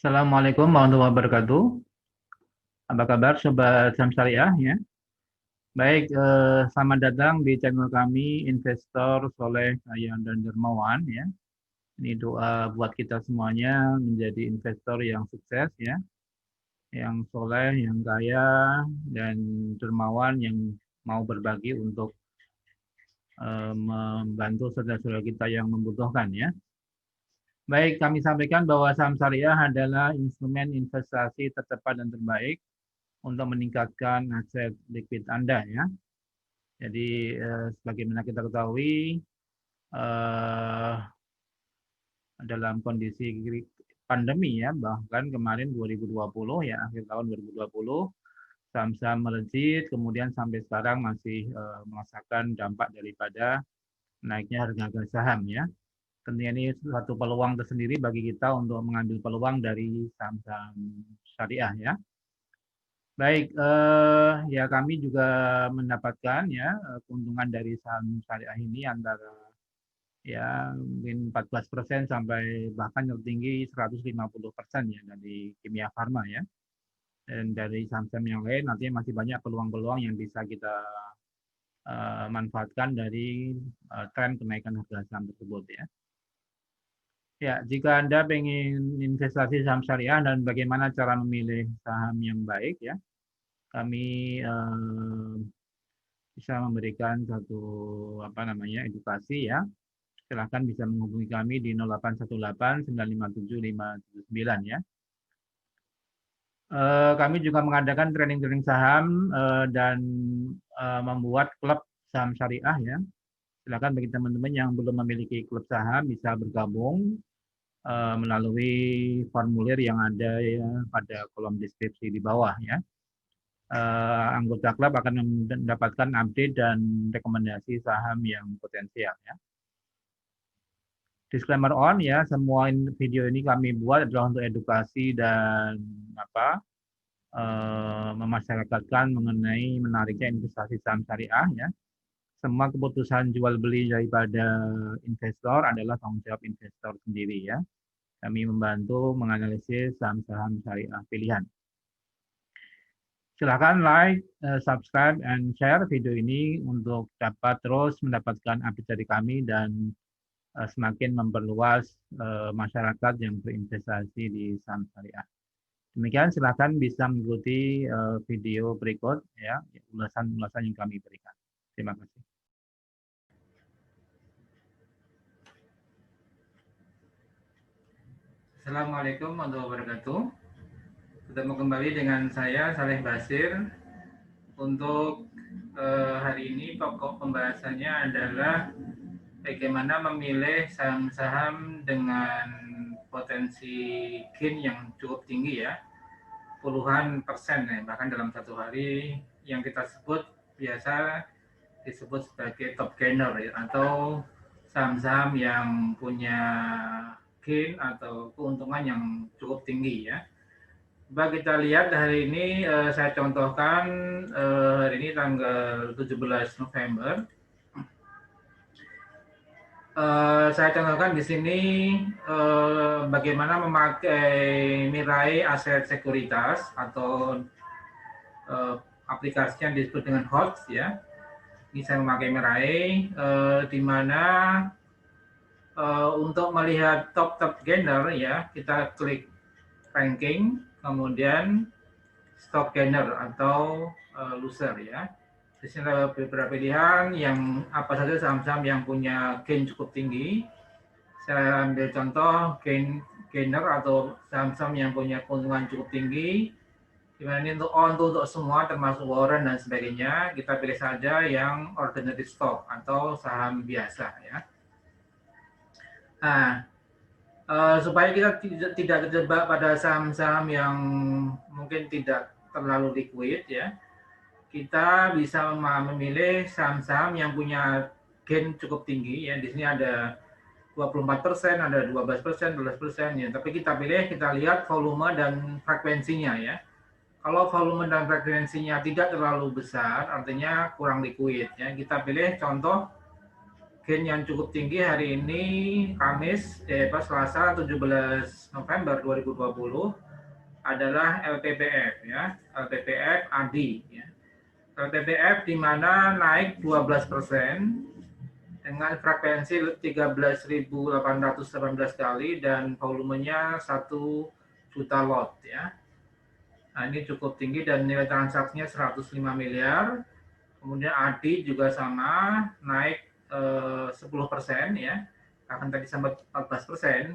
Assalamualaikum warahmatullahi wabarakatuh. Apa kabar Sobat Saham Syariah ya? Baik, selamat datang di channel kami Investor Soleh Kaya dan Dermawan ya. Ini doa buat kita semuanya menjadi investor yang sukses ya, yang soleh, yang kaya, dan dermawan yang mau berbagi untuk membantu saudara-saudara kita yang membutuhkan ya. Baik, kami sampaikan bahwa saham syariah adalah instrumen investasi tercepat dan terbaik untuk meningkatkan aset likuid Anda ya. Jadi sebagaimana kita ketahui dalam kondisi pandemi ya, bahkan kemarin 2020 ya, akhir tahun 2020 saham-saham melejit, kemudian sampai sekarang masih merasakan dampak daripada naiknya harga saham ya. Tentunya ini suatu peluang tersendiri bagi kita untuk mengambil peluang dari saham-saham syariah ya. Baik, ya kami juga mendapatkan ya keuntungan dari saham syariah ini antara ya mungkin 14% sampai bahkan tertinggi 150% ya dari Kimia Farma ya. Dan dari saham-saham yang lain nantinya masih banyak peluang-peluang yang bisa kita manfaatkan dari tren kenaikan harga saham tersebut ya. Ya, jika Anda ingin investasi saham syariah dan bagaimana cara memilih saham yang baik ya, kami bisa memberikan satu edukasi ya. Silahkan bisa menghubungi kami di 0818 957 579 ya. Kami juga mengadakan training saham dan membuat klub saham syariah ya. Silakan bagi teman-teman yang belum memiliki klub saham bisa bergabung melalui formulir yang ada ya pada kolom deskripsi di bawah ya. Anggota klub akan mendapatkan update dan rekomendasi saham yang potensial ya. Disclaimer on ya, semua video ini kami buat adalah untuk edukasi dan memasyarakatkan mengenai menariknya investasi saham syariah ya. Semua keputusan jual beli daripada investor adalah tanggung jawab investor sendiri ya. Kami membantu menganalisis saham-saham syariah pilihan. Silakan like, subscribe, and share video ini untuk dapat terus mendapatkan update dari kami dan semakin memperluas masyarakat yang berinvestasi di saham syariah. Demikian, silakan bisa mengikuti video berikut ya, ulasan-ulasan yang kami berikan. Terima kasih. Assalamualaikum warahmatullahi wabarakatuh. Ketemu kembali dengan saya Saleh Basir. Untuk hari ini pokok pembahasannya adalah bagaimana memilih saham-saham dengan potensi gain yang cukup tinggi ya, puluhan persen ya, bahkan dalam satu hari yang kita sebut biasa disebut sebagai top gainer ya, atau saham-saham yang punya gain atau keuntungan yang cukup tinggi ya. Coba kita lihat hari ini saya contohkan hari ini tanggal 17 November. Saya contohkan di sini bagaimana memakai Mirai aset sekuritas atau aplikasi yang disebut dengan HOTS ya. Ini saya memakai Mirai di mana untuk melihat top gainer ya, kita klik ranking, kemudian stock gainer atau loser ya. Di sini ada beberapa pilihan yang apa saja saham-saham yang punya gain cukup tinggi. Saya ambil contoh gainer atau saham-saham yang punya keuntungan cukup tinggi. Dimana ini untuk semua termasuk warrant dan sebagainya. Kita pilih saja yang ordinary stock atau saham biasa ya. Nah, supaya kita tidak terjebak pada saham-saham yang mungkin tidak terlalu liquid ya, kita bisa memilih saham-saham yang punya gain cukup tinggi ya. Di sini ada 24%, ada 12%, 12% ya. Tapi kita lihat volume dan frekuensinya ya. Kalau volume dan frekuensinya tidak terlalu besar, artinya kurang liquid ya. Kita pilih contoh gain yang cukup tinggi hari ini Kamis, Selasa 17 November 2020 adalah LPPF ya, LPPF ADI ya. LPPF di mana naik 12% dengan frekuensi 13.818 kali dan volumenya 1 juta lot ya. Nah, ini cukup tinggi dan nilai transaksinya 105 miliar. Kemudian ADI juga sama, naik 10% ya. Akan tadi sampai 14%.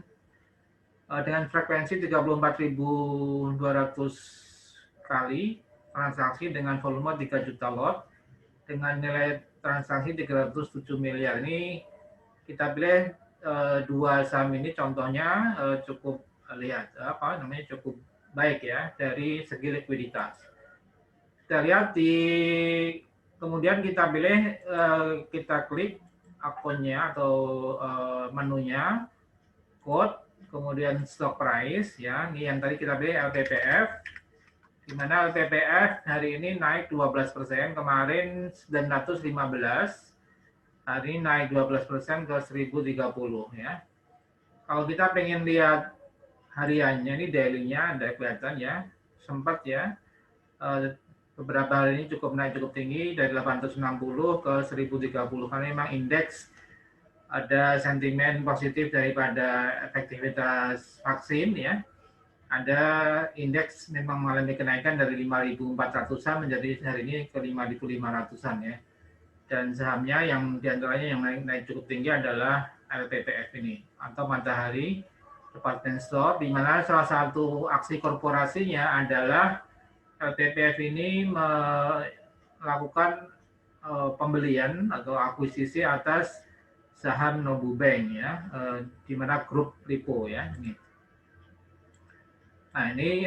Dengan frekuensi 34.200 kali transaksi dengan volume 3 juta lot dengan nilai transaksi 307 miliar. Ini kita pilih dua saham ini contohnya cukup cukup baik ya dari segi likuiditas. Kita lihat kemudian kita pilih kita klik akunnya atau menunya code kemudian stock price ya. Ini yang tadi kita pilih LPPF. Di mana LPPF hari ini naik 12%, kemarin 915, hari ini naik 12% ke 1030 ya. Kalau kita pengen lihat hariannya, ini daily-nya ada kelihatan ya, sempat ya, beberapa hari ini cukup naik cukup tinggi dari 860 ke 1030 karena memang indeks ada sentimen positif daripada efektivitas vaksin ya. Ada indeks memang mengalami kenaikan dari 5.400-an menjadi hari ini ke 5.500-an ya. Dan sahamnya yang diantaranya yang naik cukup tinggi adalah LPPF ini atau Matahari Department Store, di mana salah satu aksi korporasinya adalah LPPF ini melakukan pembelian atau akuisisi atas saham Nobu Bank ya, di mana grup Lipo ya. Nah ini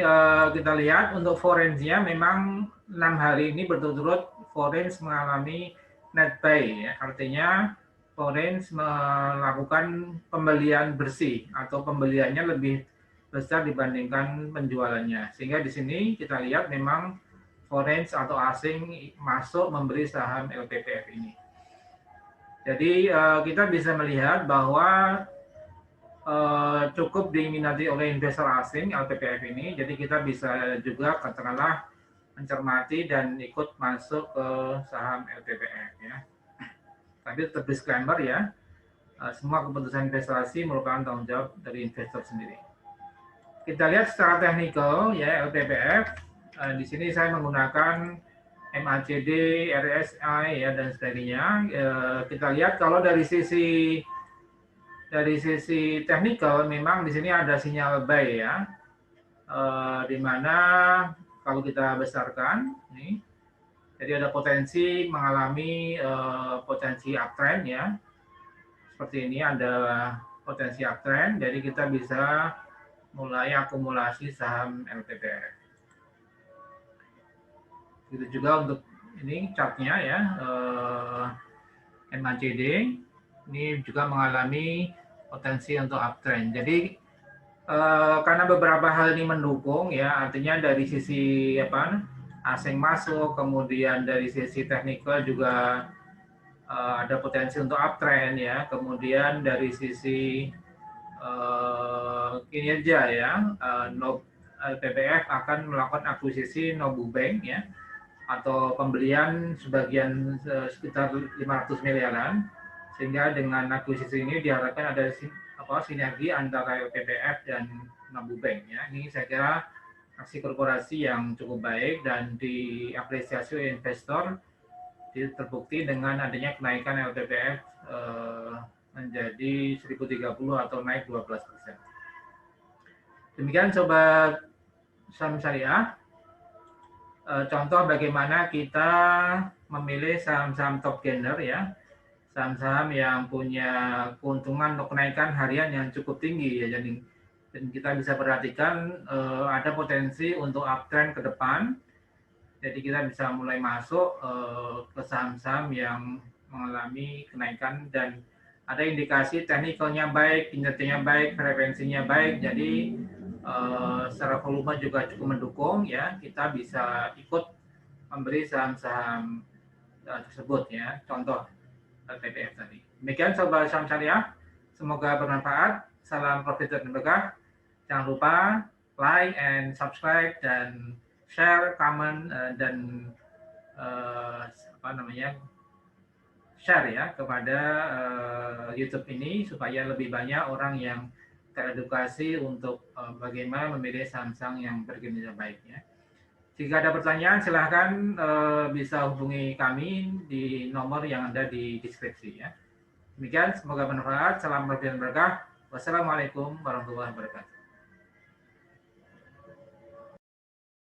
kita lihat untuk forensnya memang 6 hari ini berturut-turut forens mengalami net buy ya, artinya forens melakukan pembelian bersih atau pembeliannya lebih besar dibandingkan penjualannya, sehingga di sini kita lihat memang forens atau asing masuk membeli saham LPPF ini. Jadi kita bisa melihat bahwa cukup diminati oleh investor asing LPPF ini, jadi kita bisa juga katakanlah mencermati dan ikut masuk ke saham LPPF ya. Tapi tetap disclaimer ya, semua keputusan investasi merupakan tanggung jawab dari investor sendiri. Kita lihat secara teknikal ya LPPF. Di sini saya menggunakan MACD, RSI ya dan sebagainya. Kita lihat kalau dari sisi teknikal memang di sini ada sinyal buy ya. Di mana kalau kita besarkan nih, jadi ada potensi mengalami potensi uptrend ya. Seperti ini ada potensi uptrend, jadi kita bisa mulai akumulasi saham LPPF. Itu juga untuk ini chartnya ya, MACD ini juga mengalami potensi untuk uptrend. Jadi karena beberapa hal ini mendukung ya, artinya dari sisi asing masuk, kemudian dari sisi teknikal juga ada potensi untuk uptrend ya, kemudian dari sisi kinerja ya, LPPF akan melakukan akuisisi Nobu Bank ya, atau pembelian sebagian sekitar 500 miliaran, sehingga dengan akuisisi ini diharapkan ada sinergi antara LPPF dan Nobu Bank ya. Ini saya kira aksi korporasi yang cukup baik dan diapresiasi oleh investor, terbukti dengan adanya kenaikan LPPF menjadi 1030 atau naik 12%. Demikian Sobat Saham Syariah, contoh bagaimana kita memilih saham-saham top gainer ya, saham-saham yang punya keuntungan untuk kenaikan harian yang cukup tinggi ya. Jadi dan kita bisa perhatikan ada potensi untuk uptrend ke depan. Jadi kita bisa mulai masuk ke saham-saham yang mengalami kenaikan dan ada indikasi teknikalnya baik, kinerjanya baik, frekuensinya baik. Jadi secara volume juga cukup mendukung ya. Kita bisa ikut memberi saham-saham tersebut ya. Contoh TPF tadi. Demikian Sobat Saham Syariah, semoga bermanfaat. Salam profit dan berkah. Jangan lupa like and subscribe dan share, comment dan share ya kepada YouTube ini supaya lebih banyak orang yang teredukasi untuk bagaimana memilih saham-saham yang berkinerja baik ya. Jika ada pertanyaan silahkan bisa hubungi kami di nomor yang ada di deskripsi ya. Demikian semoga bermanfaat. Salam profit dan berkah. Wassalamualaikum warahmatullahi wabarakatuh.